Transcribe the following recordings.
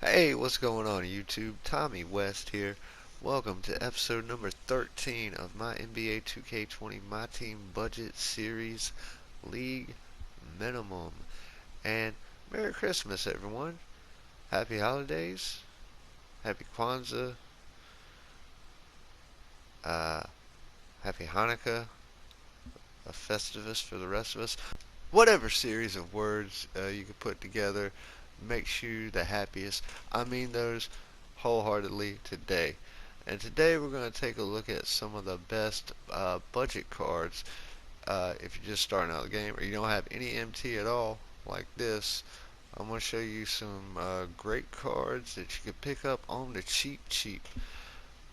Hey, what's going on YouTube? Tommy West here. Welcome to episode number 13 of my NBA 2K20 My Team Budget Series League Minimum. And Merry Christmas, everyone. Happy holidays. Happy Kwanzaa. Uh, Happy Hanukkah. A Festivus for the rest of us. Whatever series of words you could put together makes you the happiest. I mean those wholeheartedly today. And today we're going to take a look at some of the best budget cards if you're just starting out the game or you don't have any MT at all like this. I'm going to show you some great cards that you can pick up on the cheap.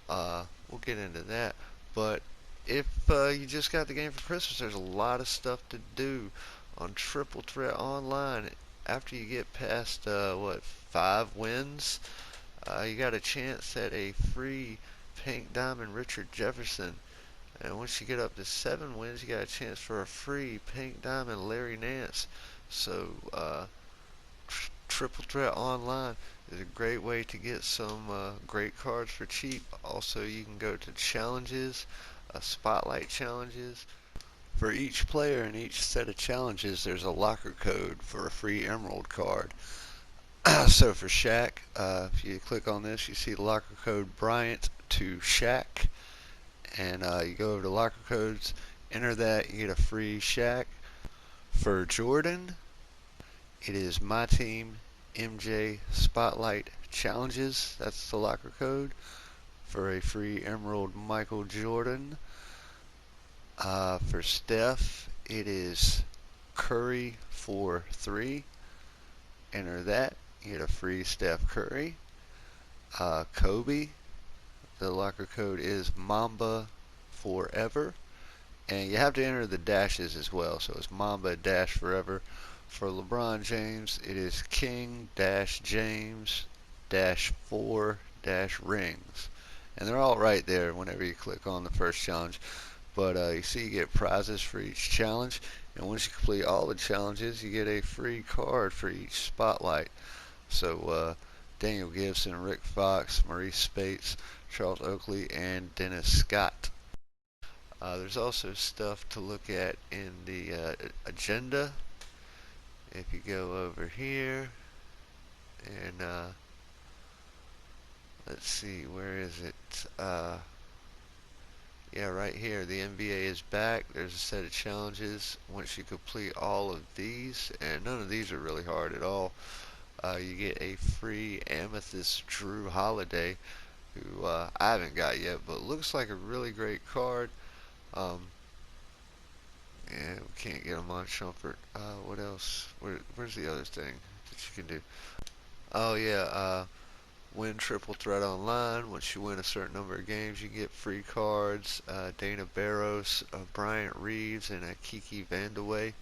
We'll get into that. But if you just got the game for Christmas, there's a lot of stuff to do on Triple Threat Online. After you get past, 5 wins, you got a chance at a free Pink Diamond Richard Jefferson. And once you get up to 7 wins, you got a chance for a free Pink Diamond Larry Nance. So, Triple Threat Online is a great way to get some great cards for cheap. Also, you can go to challenges, spotlight challenges. For each player in each set of challenges, there's a locker code for a free emerald card. So for Shaq, if you click on this, you see the locker code Bryant to Shaq, and you go over to locker codes, enter that, you get a free Shaq. For Jordan, it is My Team MJ Spotlight Challenges. That's the locker code for a free Emerald Michael Jordan. For Steph, it is Curry for 3. Enter that, you get a free Steph Curry. Kobe, the locker code is Mamba Forever. And you have to enter the dashes as well, so it's Mamba Dash Forever. For LeBron James, it is King Dash James Dash 4 Dash Rings. And they're all right there whenever you click on the first challenge. But you see you get prizes for each challenge. And once you complete all the challenges, you get a free card for each spotlight. So Daniel Gibson, Rick Fox, Maurice Spates, Charles Oakley, and Dennis Scott. There's also stuff to look at in the agenda. If you go over here and let's see, where is it? Yeah, right here, the NBA is back. There's a set of challenges. Once you complete all of these, and none of these are really hard at all, you get a free Amethyst Drew Holiday, who I haven't got yet, but looks like a really great card. And we can't get him on Shumpert. What else? Where's the other thing that you can do? Oh yeah, win Triple Threat Online. Once you win a certain number of games, you get free cards. Dana Barros, Bryant Reeves, and Kiki Vandeweghe.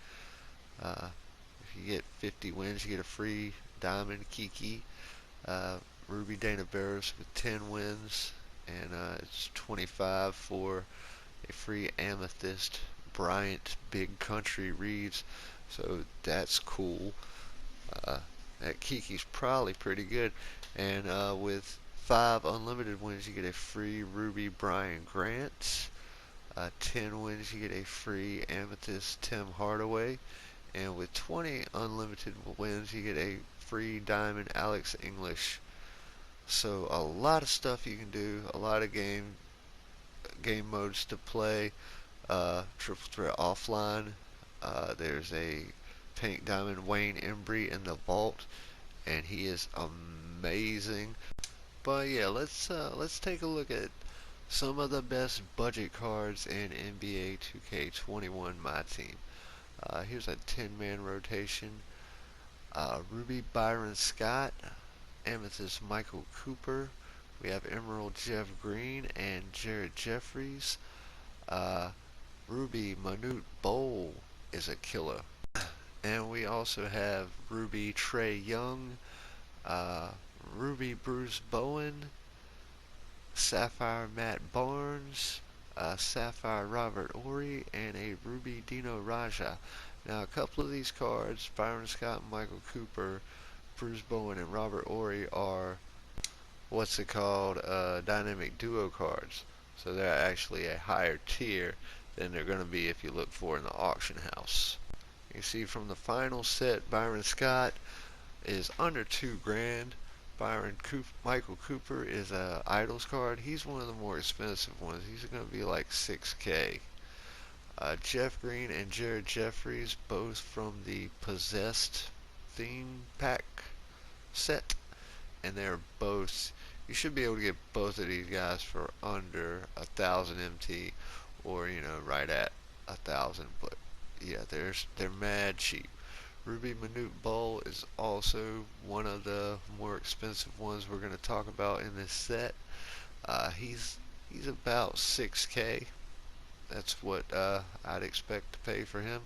If you get 50 wins, you get a free Diamond Kiki. Ruby Dana Barros with 10 wins, and it's 25 for a free Amethyst Bryant Big Country Reeves. So that's cool. That Kiki's probably pretty good. And with 5 unlimited wins, you get a free Ruby Brian Grant. 10 wins, you get a free Amethyst Tim Hardaway. And with 20 unlimited wins, you get a free Diamond Alex English. So a lot of stuff you can do, a lot of game modes to play. Triple Threat Offline. There's a Pink Diamond Wayne Embry in the vault, and he is amazing. But yeah, let's take a look at some of the best budget cards in NBA 2K21 My Team. Here's a 10-man rotation. Ruby Byron Scott, Amethyst Michael Cooper. We have Emerald Jeff Green and Jared Jefferies. Ruby MANUTE Bowl is a killer. And we also have Ruby Trey Young, Ruby Bruce Bowen, Sapphire Matt Barnes, Sapphire Robert Horry, and a Ruby DINO RADJA. Now, a couple of these cards, Byron Scott and Michael Cooper, Bruce Bowen and Robert Horry are what's it called, dynamic duo cards. So they're actually a higher tier than they're going to be if you look for in the auction house. You see from the final set, Byron Scott is under $2 grand. Michael Cooper is a Idols card. He's one of the more expensive ones. He's going to be like $6K. Jeff Green and Jared Jefferies, both from the Possessed theme pack set, and they're both, you should be able to get both of these guys for under 1,000 MT, or right at 1,000. But yeah, they're mad cheap. Ruby Manute Bowl is also one of the more expensive ones we're going to talk about in this set. He's about 6K. That's what I'd expect to pay for him.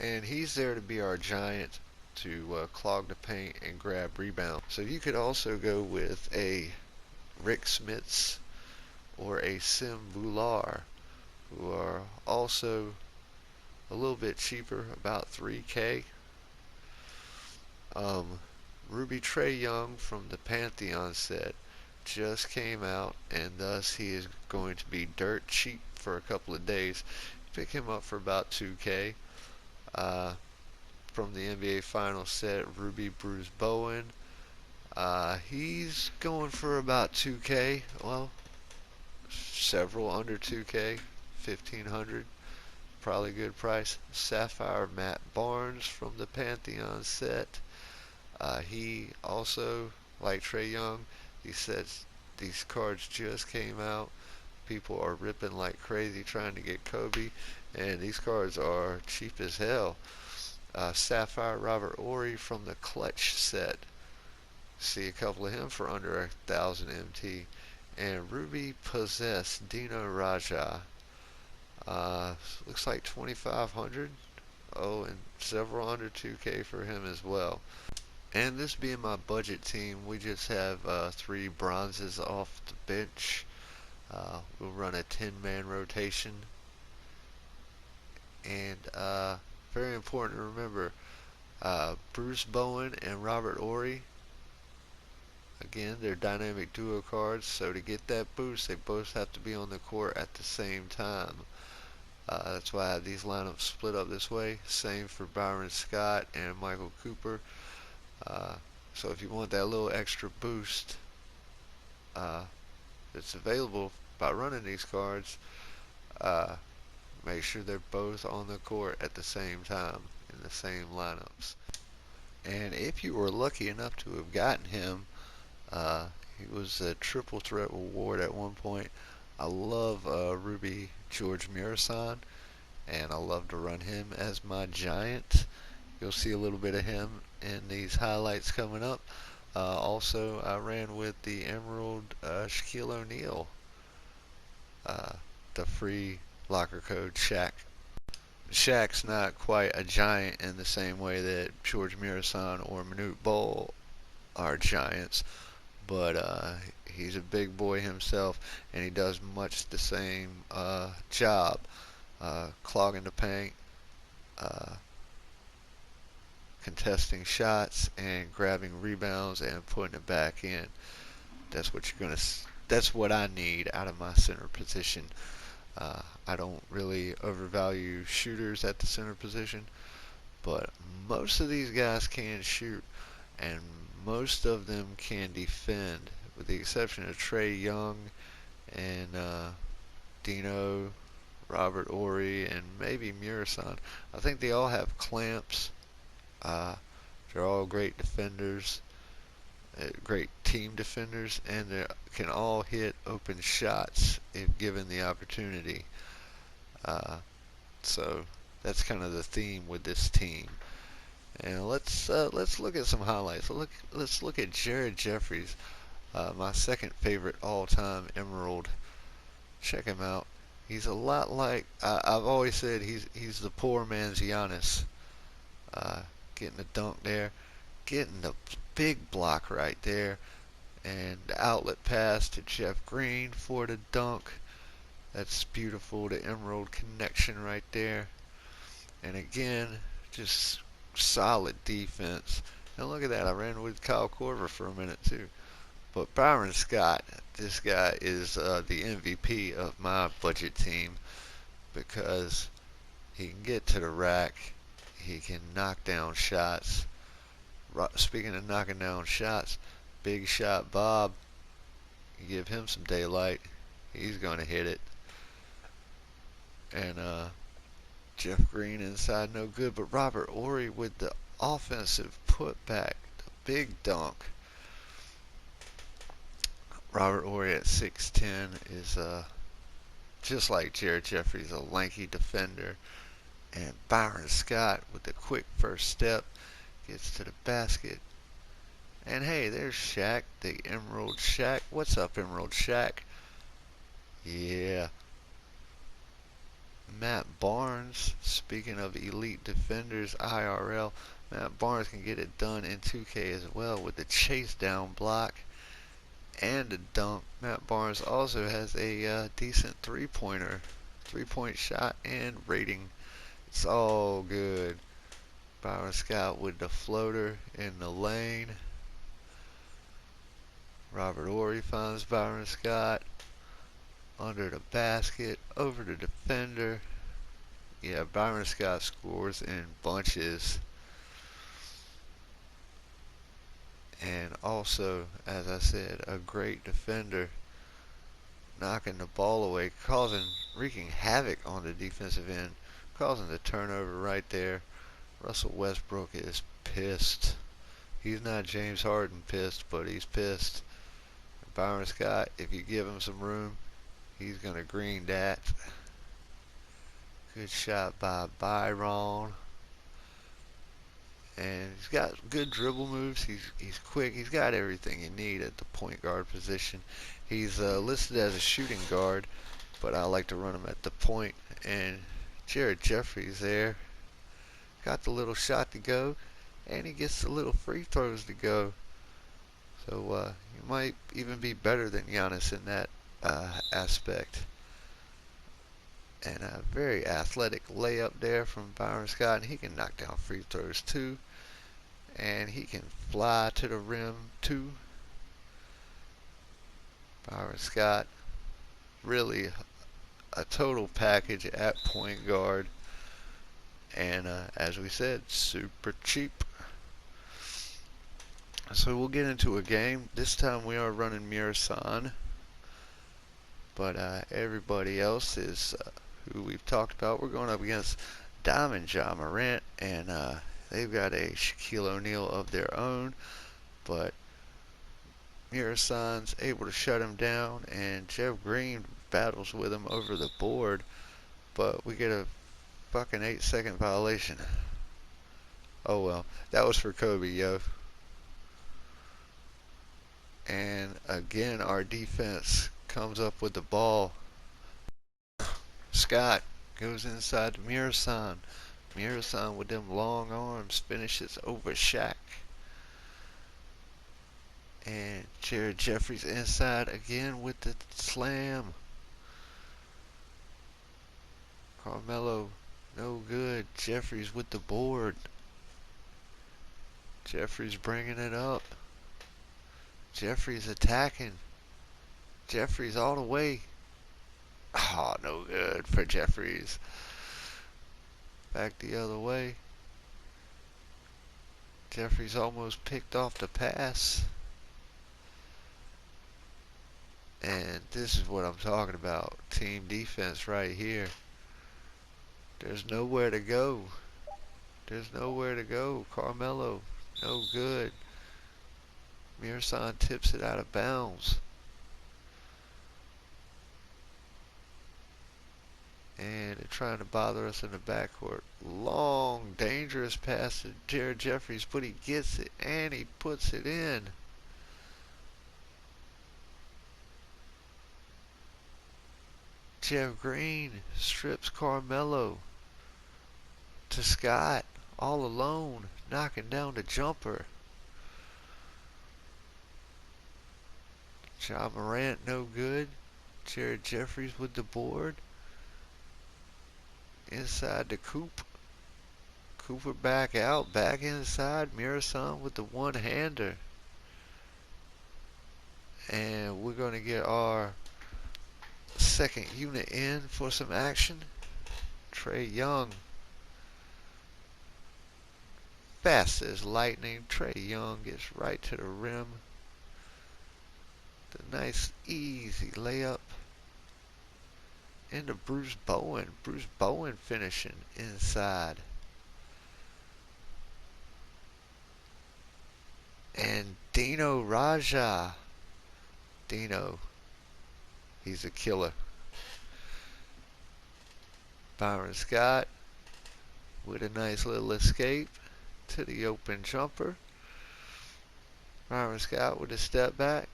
And he's there to be our giant to clog the paint and grab rebound. So you could also go with a Rick Smits or a Sim Voular, who are also a little bit cheaper, about 3K. Ruby Trae Young from the Pantheon set just came out, and thus he is going to be dirt cheap for a couple of days. Pick him up for about 2K. From the NBA Finals set, Ruby Bruce Bowen, he's going for about 2K. Well, several under 2K, 1,500, probably a good price. Sapphire Matt Barnes from the Pantheon set. He also, like Trae Young, these cards just came out. People are ripping like crazy trying to get Kobe, and these cards are cheap as hell. Sapphire Robert Horry from the Clutch set. See a couple of him for under 1,000 MT. And Ruby Possessed DINO RADJA. Looks like 2,500. Oh, and several under 2K for him as well. And this being my budget team, we just have 3 bronzes off the bench. We'll run a 10-man rotation. And very important to remember, Bruce Bowen and Robert Horry, again, they're dynamic duo cards, so to get that boost, they both have to be on the court at the same time. That's why I have these lineups split up this way. Same for Byron Scott and Michael Cooper. So if you want that little extra boost that's available by running these cards, make sure they're both on the court at the same time in the same lineups. And if you were lucky enough to have gotten him, he was a triple threat reward at one point. I love Ruby George Murasan, and I love to run him as my giant. You'll see a little bit of him in these highlights coming up. Also, I ran with the Emerald Shaquille O'Neal, the free locker code Shaq. Shaq's not quite a giant in the same way that George Murasan or Manute Bol are giants, but he's a big boy himself, and he does much the same job, clogging the paint, contesting shots, and grabbing rebounds and putting it back in. That's what I need out of my center position. I don't really overvalue shooters at the center position, but most of these guys can shoot, and most of them can defend, with the exception of Trae Young and DINO, Robert Horry, and maybe Murasan. I think they all have clamps. They're all great defenders, great team defenders, and they can all hit open shots if given the opportunity. So that's kind of the theme with this team. And let's look at some highlights. Let's look at Jared Jefferies, my second favorite all-time Emerald. Check him out. He's a lot like I've always said. He's the poor man's Giannis. Getting the dunk there, getting the big block right there, and the outlet pass to Jeff Green for the dunk. That's beautiful. The Emerald connection right there. And again, just solid defense. And look at that, I ran with Kyle Korver for a minute too. But Byron Scott, this guy is the MVP of my budget team because he can get to the rack, he can knock down shots. Speaking of knocking down shots, Big Shot Bob, you give him some daylight, he's going to hit it. And Jeff Green inside, no good. But Robert Horry with the offensive putback, the big dunk. Robert Horry at 6'10" is just like Jared Jefferies, a lanky defender. And Byron Scott with the quick first step gets to the basket. And hey, there's Shaq, the Emerald Shaq. What's up, Emerald Shaq? Yeah. Matt Barnes, speaking of elite defenders, IRL, Matt Barnes can get it done in 2K as well with the chase down block and a dunk. Matt Barnes also has a decent three-point shot and rating. It's all good. Byron Scott with the floater in the lane. Robert Horry finds Byron Scott under the basket, over the defender. Yeah, Byron Scott scores in bunches. And also, as I said, a great defender, knocking the ball away, wreaking havoc on the defensive end, causing the turnover right there. Russell Westbrook is pissed. He's not James Harden pissed, but he's pissed. Byron Scott, if you give him some room, he's going to green that. Good shot by Byron. And he's got good dribble moves. He's quick. He's got everything you need at the point guard position. He's listed as a shooting guard, but I like to run him at the point. And Jared Jefferies there got the little shot to go, and he gets the little free throws to go. So he might even be better than Giannis in that aspect. And a very athletic layup there from Byron Scott, and he can knock down free throws too. And he can fly to the rim too. Byron Scott, really a total package at point guard. And as we said, super cheap. So we'll get into a game. This time we are running Murasan. But everybody else is who we've talked about. We're going up against Diamond Ja Morant, and they've got a Shaquille O'Neal of their own, but Murasan's able to shut him down, and Jeff Green battles with him over the board, but we get a fucking 8-second violation. Oh well, that was for Kobe, yo. And again, our defense comes up with the ball. Scott goes inside to Murasan. Murasan with them long arms finishes over Shaq. And Jared Jefferies inside again with the slam. Carmelo, no good. Jefferies with the board. Jefferies bringing it up. Jefferies attacking. Jefferies all the way. Oh, no good for Jefferies. Back the other way. Jefferies almost picked off the pass. And this is what I'm talking about. Team defense right here. There's nowhere to go. There's nowhere to go. Carmelo, no good. Murasan tips it out of bounds. And they're trying to bother us in the backcourt. Long, dangerous pass to Jared Jefferies, but he gets it and he puts it in. Jeff Green strips Carmelo to Scott, all alone, knocking down the jumper. Ja Morant, no good. Jared Jefferies with the board. Inside the coop. Cooper back out, back inside. Mirasan with the one-hander. And we're going to get our second unit in for some action. Trae Young. Fast as lightning. Trae Young gets right to the rim. The nice, easy layup. Into Bruce Bowen. Bruce Bowen finishing inside. And DINO RADJA. DINO. He's a killer. Byron Scott with a nice little escape to the open jumper. Byron Scott with a step back.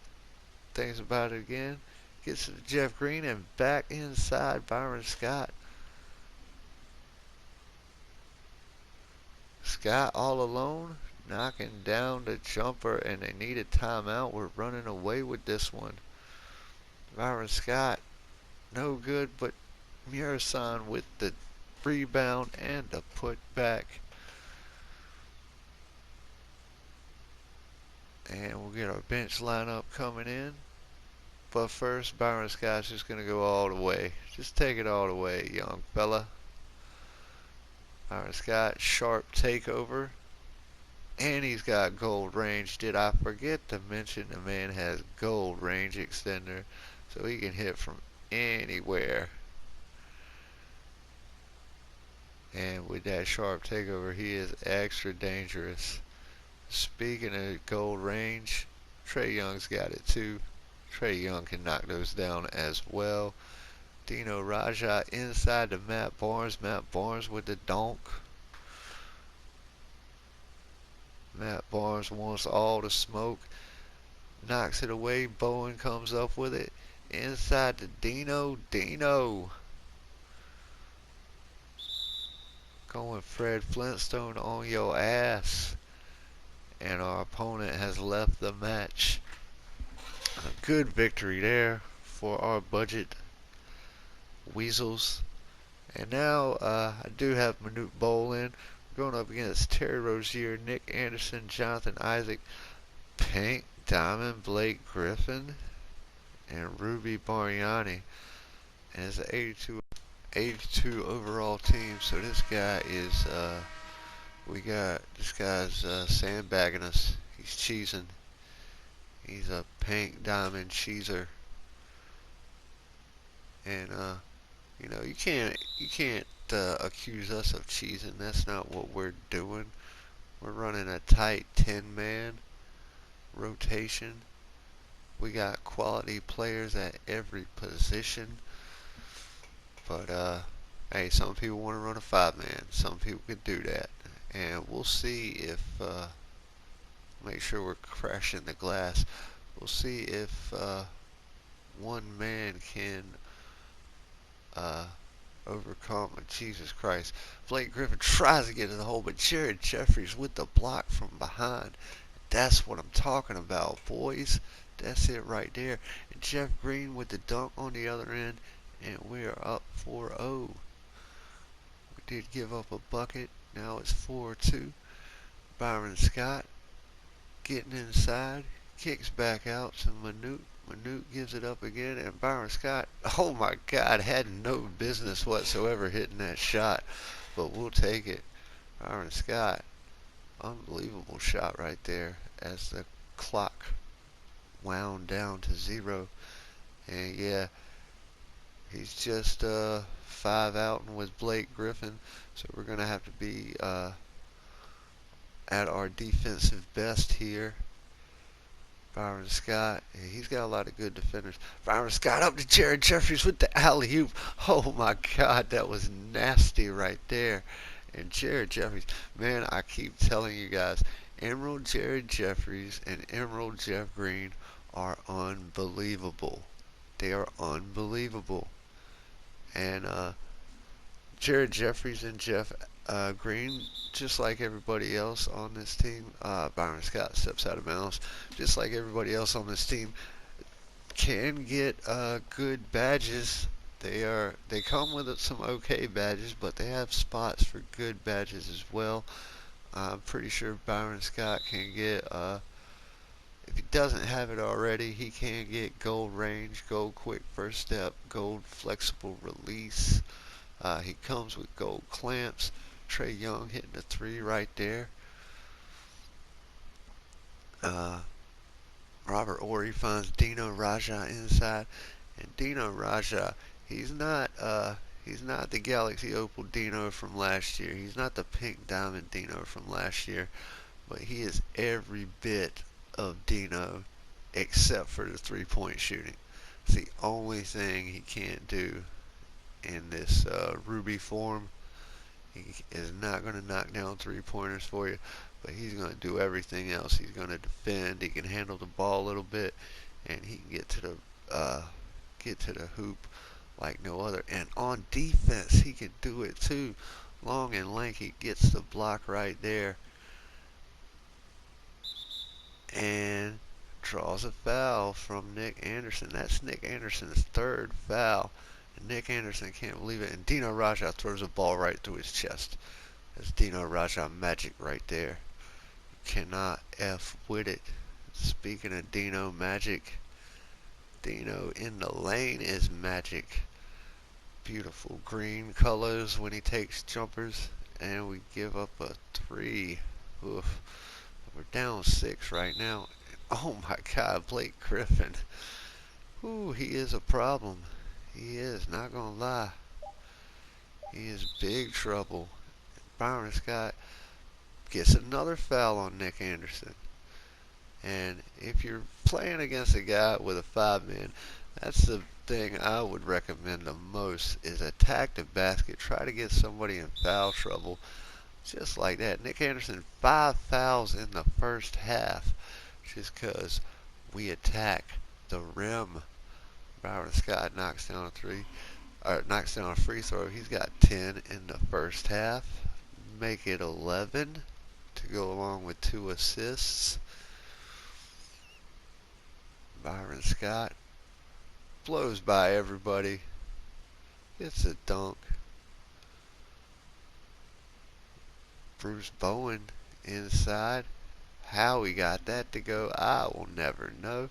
Thinks about it again. Gets to Jeff Green and back inside Byron Scott. Scott all alone, knocking down the jumper, and they need a timeout. We're running away with this one. Byron Scott, no good, but Mirasan with the rebound and the putback. And we'll get our bench lineup coming in. But first, Byron Scott's just going to go all the way. Just take it all the way, young fella. Byron Scott, sharp takeover. And he's got gold range. Did I forget to mention the man has gold range extender, so he can hit from anywhere. And with that sharp takeover, he is extra dangerous. Speaking of gold range, Trae Young's got it too. Trae Young can knock those down as well. DINO RADJA inside to Matt Barnes. Matt Barnes with the donk. Matt Barnes wants all the smoke. Knocks it away. Bowen comes up with it. Inside to DINO. DINO. Going Fred Flintstone on your ass. And our opponent has left the match. A good victory there for our budget Weasels. And now I do have MANUTE Bowl in. We're going up against Terry Rozier, Nick Anderson, Jonathan Isaac, Pink Diamond, Blake Griffin, and Ruby Bargnani. And it's an 82 overall team. So this guy is this guy's sandbagging us. He's cheesing. He's a Pink Diamond cheeser. And you know, you can't accuse us of cheesing. That's not what we're doing. We're running a tight 10-man rotation. We got quality players at every position. But hey, some people want to run a 5-man. Some people can do that. And we'll see if make sure we're crashing the glass. We'll see if one man can overcome. Jesus Christ. Blake Griffin tries to get in the hole, but Jared Jefferies with the block from behind. That's what I'm talking about, boys. That's it right there. And Jeff Green with the dunk on the other end, and we are up 4-0. We did give up a bucket. Now it's 4-2. Byron Scott getting inside, kicks back out to MANUTE. MANUTE gives it up again, and Byron Scott, oh my God, had no business whatsoever hitting that shot, but we'll take it. Byron Scott, unbelievable shot right there as the clock wound down to 0. And yeah, he's just 5 out and with Blake Griffin, so we're going to have to be at our defensive best here. Byron Scott, he's got a lot of good defenders. Byron Scott up to Jared Jefferies with the alley-oop. Oh my God, that was nasty right there. And Jared Jefferies, man, I keep telling you guys, Emerald Jared Jefferies and Emerald Jeff Green are unbelievable. They are unbelievable. And Jared Jefferies and Jeff Green, just like everybody else on this team, Byron Scott steps out of bounds, just like everybody else on this team, can get good badges They come with some okay badges, but they have spots for good badges as well. I'm pretty sure Byron Scott can get, if he doesn't have it already, he can get gold range, gold quick first step, gold flexible release. He comes with gold clamps. Trae Young hitting a 3 right there. Robert Horry finds DINO RADJA inside, and DINO RADJA, he's not the Galaxy Opal DINO from last year. He's not the pink diamond DINO from last year, but he is every bit of DINO except for the 3-point shooting. It's the only thing he can't do in this Ruby form. He is not going to knock down 3-pointers for you, but he's going to do everything else. He's going to defend. He can handle the ball a little bit, and he can get to the hoop like no other. And on defense, he can do it too. Long and lanky, gets the block right there, and draws a foul from Nick Anderson. That's Nick Anderson's 3rd foul. Nick Anderson can't believe it, and DINO RADJA throws a ball right through his chest. That's DINO RADJA magic right there. You cannot F with it. Speaking of DINO magic, DINO in the lane is magic. Beautiful green colors when he takes jumpers, and we give up a 3. Oof. We're down 6 right now. Oh my God, Blake Griffin. Ooh, he is a problem. He is, not gonna lie. He is big trouble. Byron Scott gets another foul on Nick Anderson. And if you're playing against a guy with a 5-man, that's the thing I would recommend the most, is attack the basket. Try to get somebody in foul trouble. Just like that. Nick Anderson, 5 fouls in the first half, just because we attack the rim. Byron Scott knocks down a free throw. He's got 10 in the first half. Make it 11 to go along with 2 assists. Byron Scott blows by everybody. Gets a dunk. Bruce Bowen inside. How he got that to go, I will never know.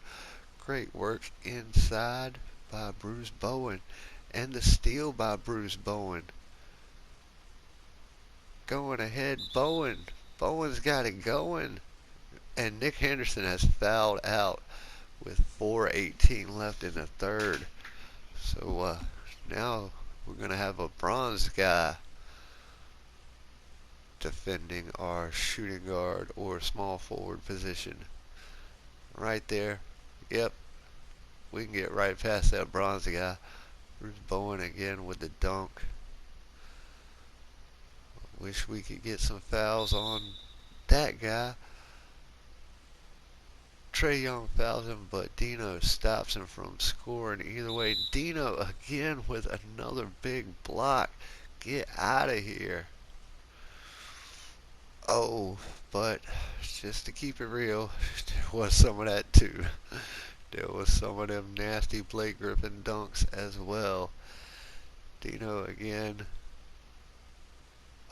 Great work inside by Bruce Bowen, and the steal by Bruce Bowen. Going ahead, Bowen. Bowen's got it going, and Nick Henderson has fouled out with 4:18 left in the 3rd. So now we're going to have a bronze guy defending our shooting guard or small forward position. Right there. Yep, we can get right past that bronze guy. Bruce Bowen again with the dunk. Wish we could get some fouls on that guy. Trae Young fouls him, but DINO stops him from scoring either way. DINO again with another big block. Get out of here. Oh, but just to keep it real, there was some of that too. There was some of them nasty Blake Griffin dunks as well. DINO again.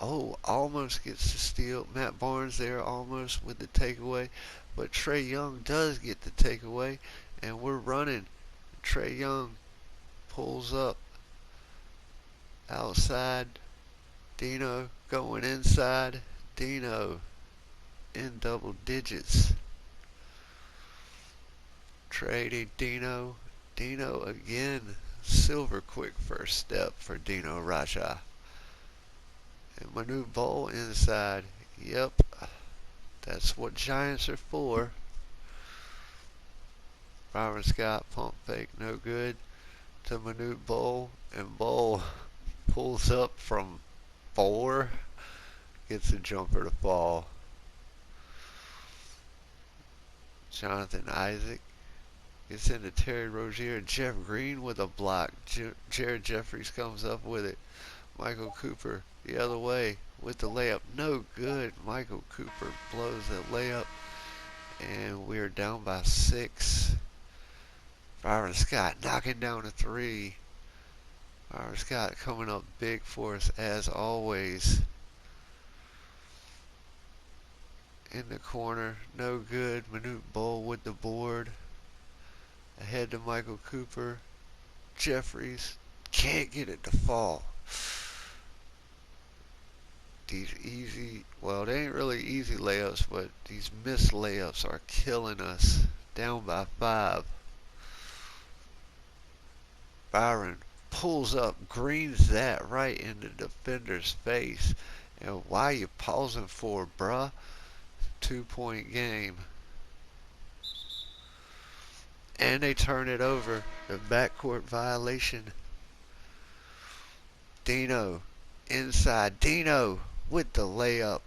Oh, almost gets the steal. Matt Barnes there almost with the takeaway. But Trae Young does get the takeaway. And we're running. Trae Young pulls up. Outside. DINO going inside. DINO in double digits. Trading DINO. DINO again. Silver quick first step for DINO RADJA. And MANUTE ball inside. Yep. That's what Giants are for. Byron Scott pump fake. No good. To MANUTE Bowl. And Bowl pulls up from 4. Gets a jumper to fall. Jonathan Isaac gets into Terry Rozier. Jeff Green with a block. Jared Jefferies comes up with it. Michael Cooper the other way with the layup. No good. Michael Cooper blows the layup. And we're down by 6. Byron Scott knocking down a 3. Byron Scott coming up big for us as always. In the corner, no good. MANUTE Bull with the board. Ahead to Michael Cooper. Jefferies can't get it to fall. These easy, well, they ain't really easy layups, but these missed layups are killing us. Down by 5. Byron pulls up, greens that right in the defender's face. And why you pausing for, bruh? 2-point game. And they turn it over. The backcourt violation. DINO inside. DINO with the layup.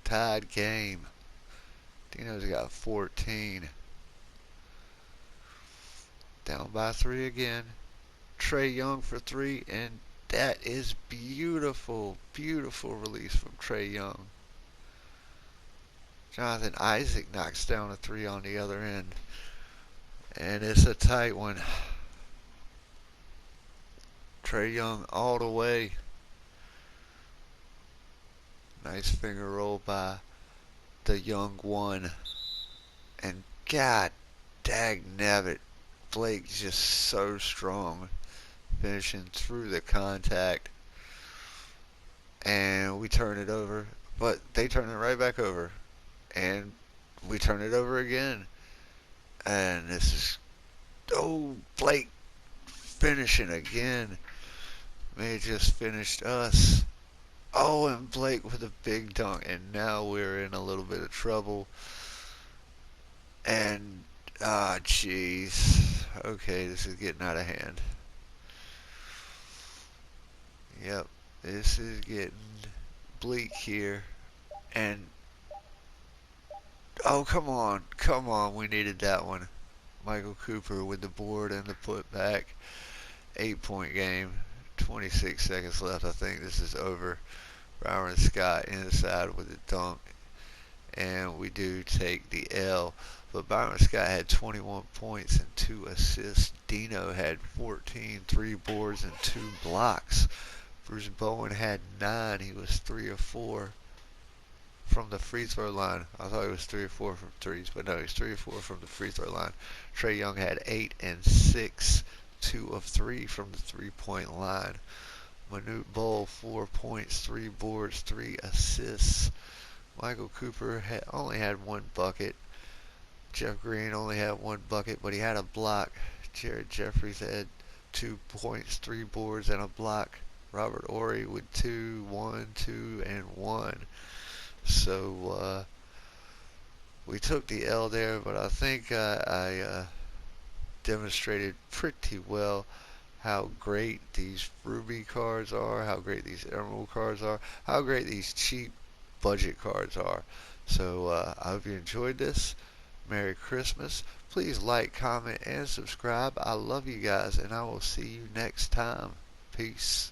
Tied game. DINO's got 14. Down by 3 again. Trae Young for 3, and that is beautiful. Beautiful release from Trae Young. Jonathan Isaac knocks down a 3 on the other end. And it's a tight one. Trae Young all the way. Nice finger roll by the young one. And god dag nabbit, Blake's just so strong. Finishing through the contact. And we turn it over. But they turn it right back over. And we turn it over again. And this is, oh, Blake finishing again. May have just finished us. Oh, and Blake with a big dunk. And now we're in a little bit of trouble. And, jeez. Okay, this is getting out of hand. Yep, this is getting bleak here. And, oh, come on, we needed that one. Michael Cooper with the board and the putback. 8-point game. 26 seconds left. I think this is over. Byron Scott inside with the dunk. And we do take the L. But Byron Scott had 21 points and 2 assists. DINO had 14, 3 boards and 2 blocks. Bruce Bowen had 9. He was 3 of 4 from the free throw line. I thought he was 3 or 4 from threes, but no, he's 3 or 4 from the free throw line. Trae Young had 8 and 6, 2 of 3 from the 3-point line. MANUTE Bull 4 points, 3 boards, 3 assists. Michael Cooper only had 1 bucket. Jeff Green only had 1 bucket, but he had a block. Jared Jefferies had 2 points, 3 boards, and a block. Robert Horry with 2, 1, 2, and 1. So we took the L there, but I think I demonstrated pretty well how great these Ruby cards are, how great these Emerald cards are, how great these cheap budget cards are. So I hope you enjoyed this. Merry Christmas. Please like, comment, and subscribe. I love you guys, and I will see you next time. Peace.